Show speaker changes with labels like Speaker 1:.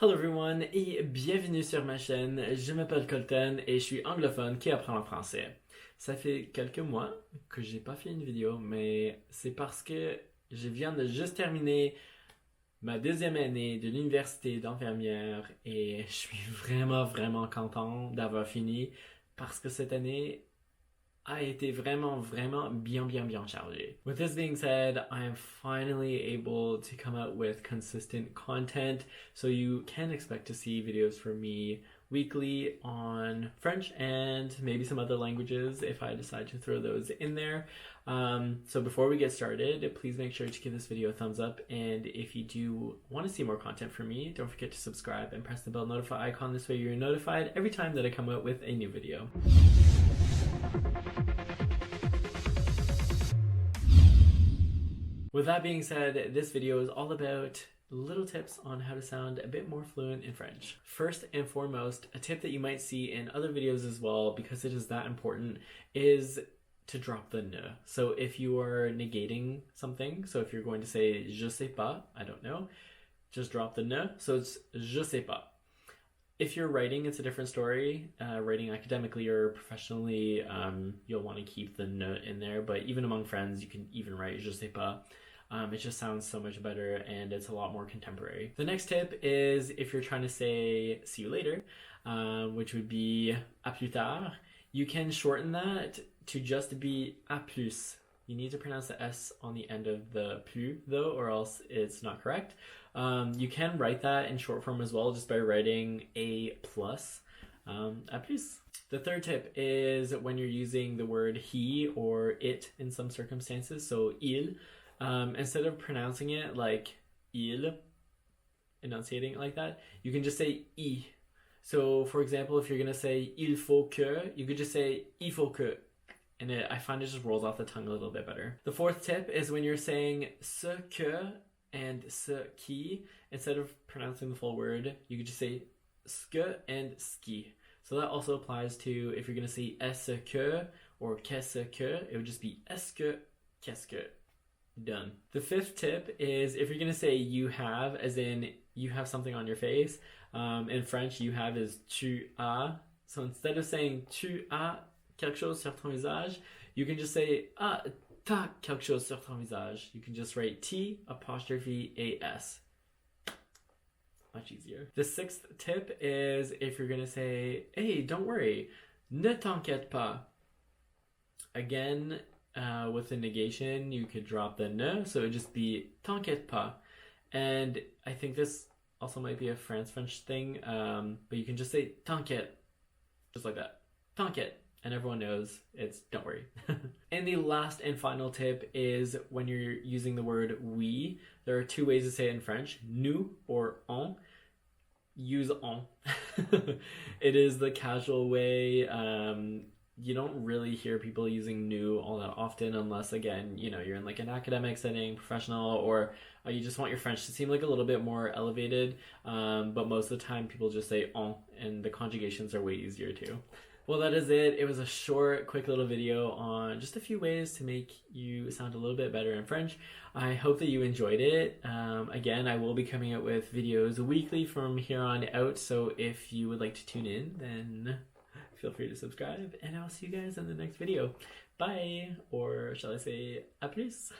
Speaker 1: Hello everyone et bienvenue sur ma chaîne. Je m'appelle Colton et je suis anglophone qui apprend le français. Ça fait quelques mois que j'ai pas fait une vidéo, mais c'est parce que je viens de juste terminer ma deuxième année de l'université d'infirmière et je suis vraiment content d'avoir fini parce que cette année a été vraiment bien chargé. With this being said, I am finally able to come out with consistent content, so you can expect to see videos from me weekly on French and maybe some other languages if I decide to throw those in there. So before we get started, please make sure to give this video a thumbs up, and if you do want to see more content from me, don't forget to subscribe and press the bell notify icon. This way you're notified every time that I come out with a new video. With that being said, this video is all about little tips on how to sound a bit more fluent in French. First and foremost, a tip that you might see in other videos as well, because it is that important, is to drop the ne. So if you are negating something, so if you're going to say je sais pas, I don't know, just drop the ne. So it's je sais pas. If you're writing, it's a different story. Writing academically or professionally, you'll want to keep the ne in there, but even among friends, you can even write je sais pas. It just sounds so much better and it's a lot more contemporary. The next tip is if you're trying to say see you later, which would be à plus tard, you can shorten that to just be à plus. You need to pronounce the S on the end of the plus though, or else it's not correct. You can write that in short form as well, just by writing a plus, à plus. The third tip is when you're using the word he or it in some circumstances, so il, instead of pronouncing it like il, enunciating it like that, you can just say I. So for example, if you're gonna say il faut que, you could just say il faut que, and I find it just rolls off the tongue a little bit better. The fourth tip is when you're saying ce que and ce qui, instead of pronouncing the full word, you could just say ce and ski. So that also applies to if you're gonna say est-ce que or qu'est-ce que, it would just be est-ce que, qu'est-ce que. Done. The fifth tip is if you're gonna say you have, as in you have something on your face. In French, you have is tu as. So instead of saying tu as quelque chose sur ton visage, you can just say ah, t'as quelque chose sur ton visage. You can just write T apostrophe AS. Much easier. The sixth tip is if you're gonna say, hey, don't worry, ne t'inquiète pas. Again, with the negation, you could drop the ne, so it would just be t'inquiète pas. And I think this also might be a French thing, but you can just say t'inquiète, just like that. T'inquiète. And everyone knows it's don't worry. And the last and final tip is when you're using the word oui, there are two ways to say it in French, nous or on. Use on. It is the casual way. You don't really hear people using nous all that often unless, again, you know, you're in like an academic setting, professional, or you just want your French to seem like a little bit more elevated. But most of the time people just say on, and the conjugations are way easier too. Well, that is it. It was a short, quick little video on just a few ways to make you sound a little bit better in French. I hope that you enjoyed it. Again, I will be coming out with videos weekly from here on out, so if you would like to tune in, then feel free to subscribe, and I'll see you guys in the next video. Bye! Or shall I say, à plus?